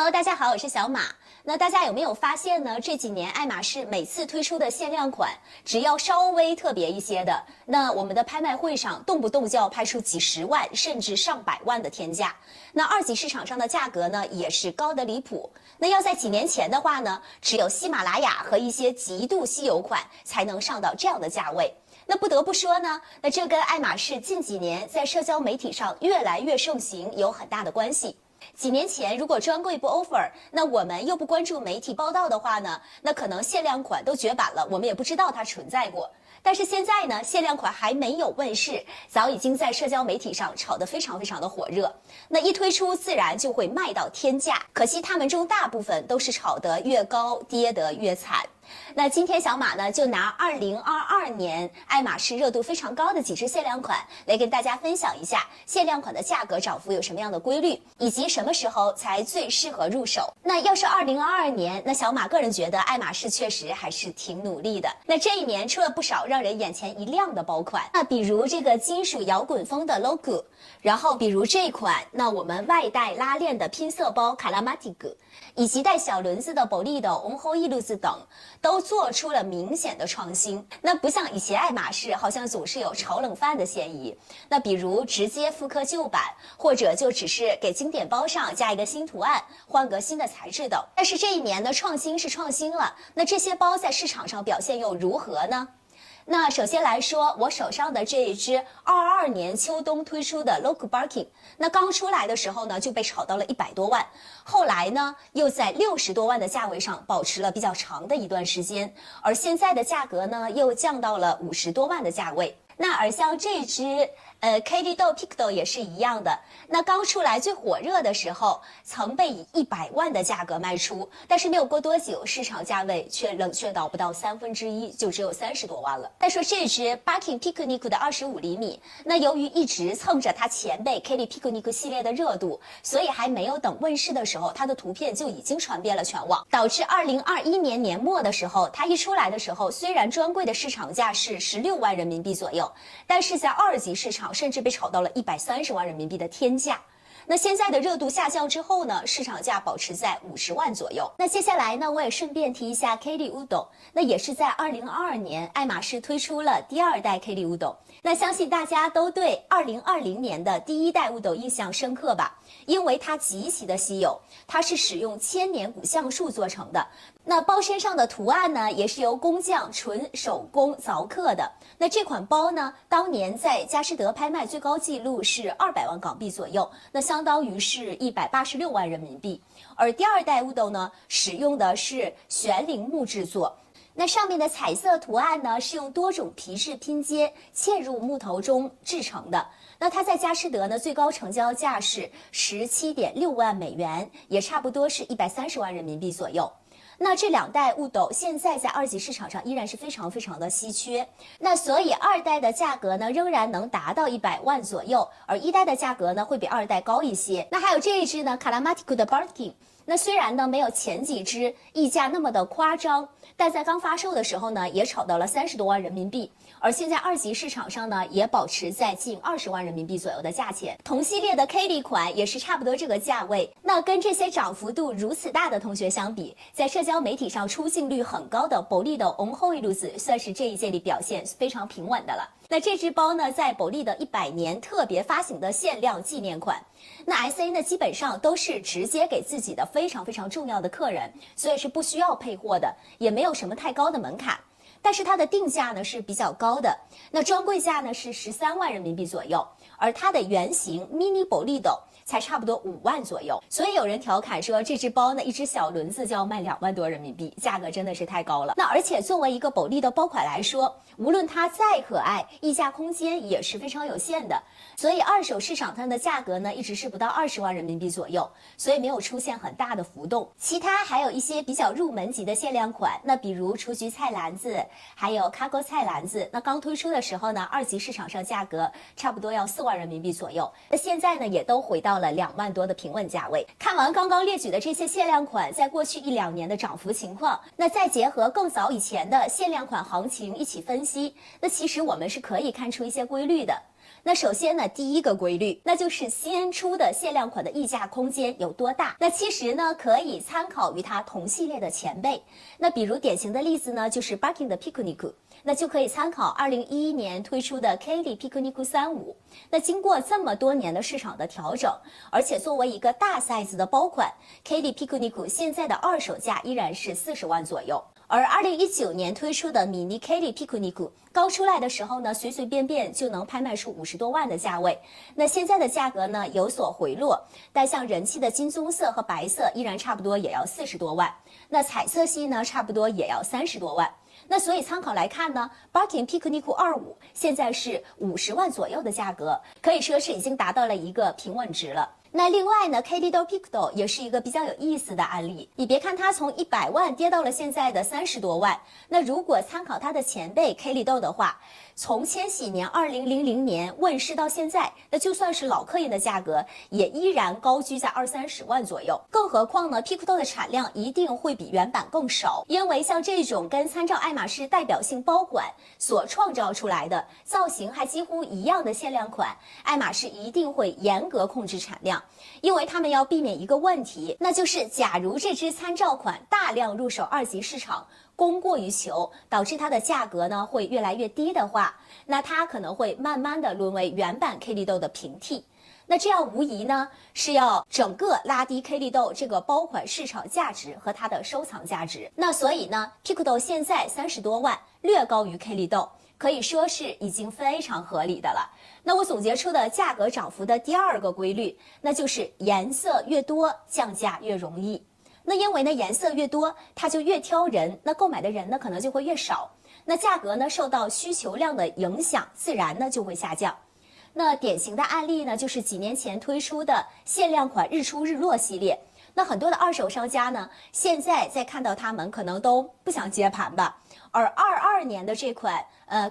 Hello， 大家好，我是小马。那大家有没有发现呢？这几年爱马仕每次推出的限量款，只要稍微特别一些的，那我们的拍卖会上动不动就要拍出几十万甚至上百万的天价。那二级市场上的价格呢，也是高得离谱。那要在几年前的话呢，只有喜马拉雅和一些极度稀有款才能上到这样的价位。那不得不说呢，那这跟爱马仕近几年在社交媒体上越来越盛行有很大的关系。几年前，如果专柜不 offer， 那我们又不关注媒体报道的话呢，那可能限量款都绝版了，我们也不知道它存在过。但是现在呢，限量款还没有问世，早已经在社交媒体上炒得非常非常的火热。那一推出，自然就会卖到天价。可惜他们中大部分都是炒得越高，跌得越惨。那今天小马呢，就拿2022年爱马仕热度非常高的几支限量款来跟大家分享一下限量款的价格涨幅有什么样的规律，以及什么时候才最适合入手。那要是2022年，那小马个人觉得爱马仕确实还是挺努力的。那这一年出了不少让人眼前一亮的包款，那比如这个金属摇滚风的 logo， 然后比如这款那我们外带拉链的拼色包卡拉马蒂格，以及带小轮子的保利的红后一路子等，都做出了明显的创新。那不像以前爱马仕好像总是有炒冷饭的嫌疑，那比如直接复刻旧版，或者就只是给经典包上加一个新图案，换个新的材质等。但是这一年的创新是创新了，那这些包在市场上表现又如何呢？那首先来说，我手上的这一支22年秋冬推出的 Loco Barking， 那刚出来的时候呢就被炒到了100多万，后来呢又在60多万的价位上保持了比较长的一段时间，而现在的价格呢又降到了50多万的价位。那而像这支Katy Doll Picdo 也是一样的，那刚出来最火热的时候，曾被以100万的价格卖出，但是没有过多久，市场价位却冷却到不到1/3，就只有30多万了。再说这支 Barking Picnic 的25厘米，那由于一直蹭着它前辈 Katy Picnic 系列的热度，所以还没有等问世的时候，它的图片就已经传遍了全网，导致2021年年末的时候，它一出来的时候，虽然专柜的市场价是16万人民币左右，但是在二级市场甚至被炒到了130万人民币的天价。那现在的热度下降之后呢，市场价保持在50万左右。那接下来呢，我也顺便提一下 Katy Udo， 那也是在2022年爱马仕推出了第2代 Katy Udo。那相信大家都对2020年的第1代 Udo 印象深刻吧？因为它极其的稀有，它是使用千年古橡树做成的。那包身上的图案呢，也是由工匠纯手工凿刻的。那这款包呢，当年在佳士得拍卖最高纪录是200万港币左右，那相当于是186万人民币。而第2代 Udo 呢，使用的是悬铃木制作。那上面的彩色图案呢，是用多种皮质拼接嵌入木头中制成的。那它在佳士得呢，最高成交价是17.6万美元，也差不多是130万人民币左右。那这2代 Udo 现在在二级市场上依然是非常非常的稀缺，那所以2代的价格呢仍然能达到100万左右，而1代的价格呢会比2代高一些。那还有这一支呢 Kalamatiku 的 Barking， 那虽然呢没有前几支溢价那么的夸张，但在刚发售的时候呢也炒到了30多万人民币，而现在二级市场上呢也保持在近20万人民币左右的价钱。同系列的 Katy 款也是差不多这个价位。那跟这些涨幅度如此大的同学相比，在社交媒体上出镜率很高的保利的红后一路子算是这一届里表现非常平稳的了。那这支包呢，在保利的100年特别发行的限量纪念款。那 SA 呢，基本上都是直接给自己的非常非常重要的客人，所以是不需要配货的，也没有什么太高的门槛。但是它的定价呢是比较高的，那专柜价呢是13万人民币左右，而它的原型 Mini Bolido 才差不多5万左右。所以有人调侃说，这只包呢一只小轮子就要卖2万多人民币，价格真的是太高了。那而且作为一个保利的包款来说，无论它再可爱，溢价空间也是非常有限的。所以二手市场它的价格呢一直是不到20万人民币左右，所以没有出现很大的浮动。其他还有一些比较入门级的限量款，那比如雏菊菜篮子，还有 Cargo 菜篮子，那刚推出的时候呢，二级市场上价格差不多要4万人民币左右，那现在呢也都回到了2万多的平稳价位。看完刚刚列举的这些限量款在过去1-2年的涨幅情况，那再结合更早以前的限量款行情一起分析，那其实我们是可以看出一些规律的。那首先呢，第一个规律，那就是先出的限量款的溢价空间有多大。那其实呢，可以参考与它同系列的前辈。那比如典型的例子呢，就是 Birkin 的 Picnic， 那就可以参考2011年推出的 Kelly Picnic 35。那经过这么多年的市场的调整，而且作为一个大 size 的包款 ，Kelly Picnic 现在的二手价依然是40万左右。而2019年推出的 Mini Kelly Picnic 刚出来的时候呢，随随便便就能拍卖出50多万的价位。那现在的价格呢有所回落，但像人气的金棕色和白色依然差不多也要40多万，那彩色系呢差不多也要30多万。那所以参考来看呢 ，Birkin Picnic 25现在是50万左右的价格，可以说是已经达到了一个平稳值了。那另外呢 ，Kelly Picto 也是一个比较有意思的案例。你别看它从100万跌到了现在的30多万，那如果参考它的前辈 Kelly 的话，从千禧年2000年问世到现在，那就算是老客人的价格，也依然高居在20-30万左右。更何况呢 ，Picto 的产量一定会比原版更少，因为像这种跟参照爱马仕代表性包款所创造出来的造型还几乎一样的限量款，爱马仕一定会严格控制产量。因为他们要避免一个问题，那就是假如这支参照款大量入手二级市场，供过于求，导致它的价格呢会越来越低的话，那它可能会慢慢的沦为原版 Kelly 的平替。那这样无疑呢是要整个拉低 Kelly 这个包款市场价值和它的收藏价值。那所以呢 Picto 现在30多万，略高于 Kelly，可以说是已经非常合理的了。那我总结出的价格涨幅的第二个规律，那就是颜色越多，降价越容易。那因为呢颜色越多，它就越挑人，那购买的人呢可能就会越少，那价格呢受到需求量的影响，自然呢就会下降。那典型的案例呢就是几年前推出的限量款日出日落系列。那很多的二手商家呢，现在再看到他们可能都不想接盘吧。而22年的这款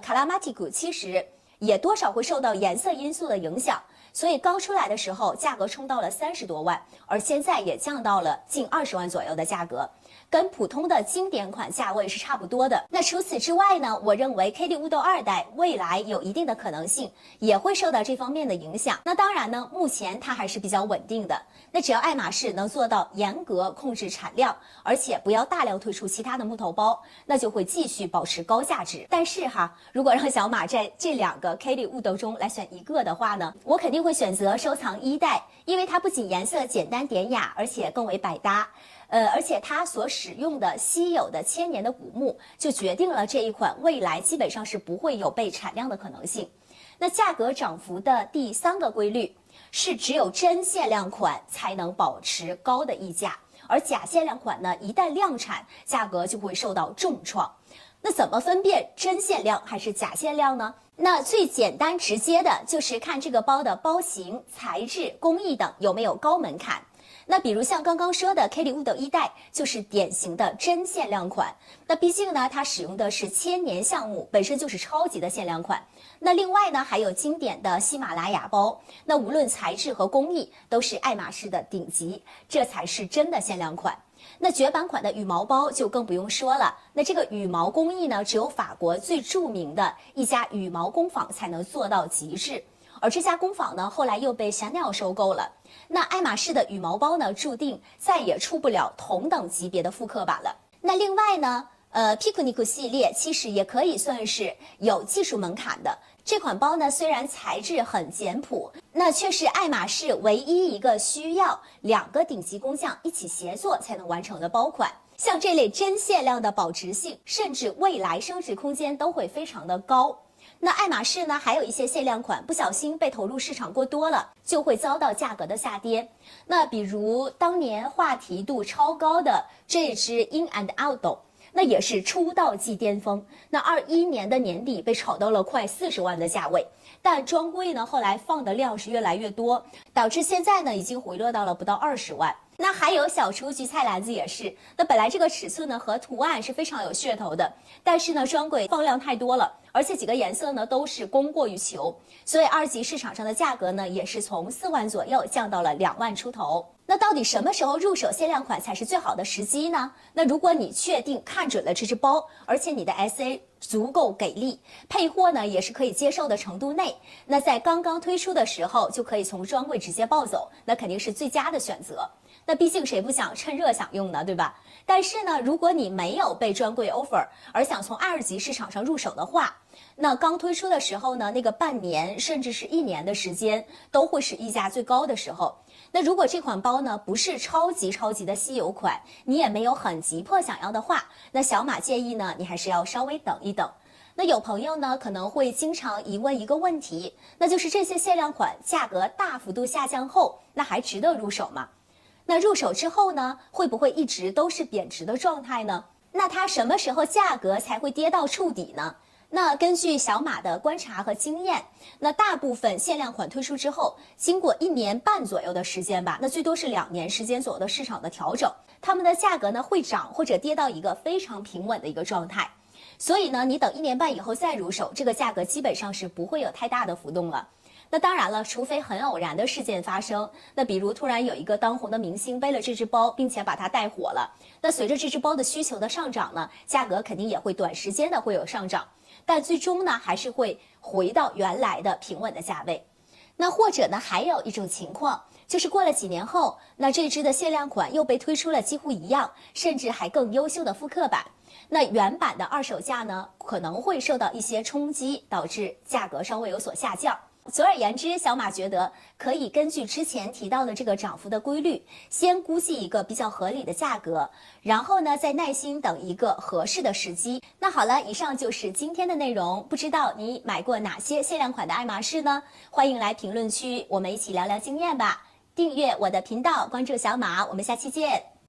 卡拉马蒂古其实也多少会受到颜色因素的影响，所以刚出来的时候价格冲到了30多万，而现在也降到了近20万左右的价格，跟普通的经典款价位是差不多的。那除此之外呢，我认为 Kelly Wood 2代未来有一定的可能性也会受到这方面的影响。那当然呢，目前它还是比较稳定的。那只要爱马仕能做到严格控制产量，而且不要大量推出其他的木头包，那就会继续保持高价值。但是哈，如果让小马在这两个 Kelly Wood 中来选一个的话呢，我肯定会选择收藏1代，因为它不仅颜色简单典雅，而且更为百搭。而且它所使用的稀有的千年的古木，就决定了这一款未来基本上是不会有被产量的可能性。那价格涨幅的第三个规律是，只有真限量款才能保持高的溢价，而假限量款呢，一旦量产，价格就会受到重创。那怎么分辨真限量还是假限量呢？那最简单直接的就是看这个包的包型、材质、工艺等有没有高门槛。那比如像刚刚说的 Kelly Wood 1代就是典型的真限量款，那毕竟呢它使用的是千年橡木，本身就是超级的限量款。那另外呢还有经典的喜马拉雅包，那无论材质和工艺都是爱马仕的顶级，这才是真的限量款。那绝版款的羽毛包就更不用说了，那这个羽毛工艺呢，只有法国最著名的一家羽毛工坊才能做到极致，而这家工坊呢，后来又被 Chanel 收购了。那爱马仕的羽毛包呢，注定再也出不了同等级别的复刻版了。那另外呢Picnic 系列其实也可以算是有技术门槛的。这款包呢，虽然材质很简朴，那却是爱马仕唯一一个需要2个顶级工匠一起协作才能完成的包款。像这类真限量的保值性，甚至未来升值空间都会非常的高。那爱马仕呢，还有一些限量款不小心被投入市场过多了，就会遭到价格的下跌。那比如当年话题度超高的这支 In and Out，那也是出道即巅峰，那21年的年底被炒到了快40万的价位，但专柜呢后来放的量是越来越多，导致现在呢已经回落到了不到20万。那还有小雏菊菜篮子也是，那本来这个尺寸呢和图案是非常有噱头的，但是呢专柜放量太多了，而且几个颜色呢都是供过于求，所以二级市场上的价格呢也是从4万左右降到了2万出头。那到底什么时候入手限量款才是最好的时机呢？那如果你确定看准了这只包，而且你的 SA 足够给力，配货呢也是可以接受的程度内，那在刚刚推出的时候就可以从专柜直接抱走，那肯定是最佳的选择。那毕竟谁不想趁热享用呢，对吧？但是呢，如果你没有被专柜 offer， 而想从2级市场上入手的话，那刚推出的时候呢，那个半年甚至是1年的时间都会是溢价最高的时候。那如果这款包呢不是超级的稀有款，你也没有很急迫想要的话，那小马建议呢，你还是要稍微等一等。那有朋友呢可能会经常疑问一个问题，那就是这些限量款价格大幅度下降后，那还值得入手吗？那入手之后呢，会不会一直都是贬值的状态呢？那它什么时候价格才会跌到触底呢？那根据小马的观察和经验，那大部分限量款推出之后，经过1年半左右的时间吧，那最多是2年时间左右的市场的调整，它们的价格呢会涨或者跌到一个非常平稳的一个状态。所以呢，你等1年半以后再入手，这个价格基本上是不会有太大的浮动了。那当然了，除非很偶然的事件发生，那比如突然有一个当红的明星背了这只包，并且把它带火了，那随着这只包的需求的上涨呢，价格肯定也会短时间的会有上涨，但最终呢还是会回到原来的平稳的价位。那或者呢还有一种情况，就是过了几年后，那这支的限量款又被推出了几乎一样，甚至还更优秀的复刻版，那原版的二手价呢可能会受到一些冲击，导致价格稍微有所下降。总而言之，小马觉得可以根据之前提到的这个涨幅的规律，先估计一个比较合理的价格，然后呢再耐心等一个合适的时机。那好了，以上就是今天的内容。不知道你买过哪些限量款的爱马仕呢？欢迎来评论区，我们一起聊聊经验吧。订阅我的频道，关注小马，我们下期见。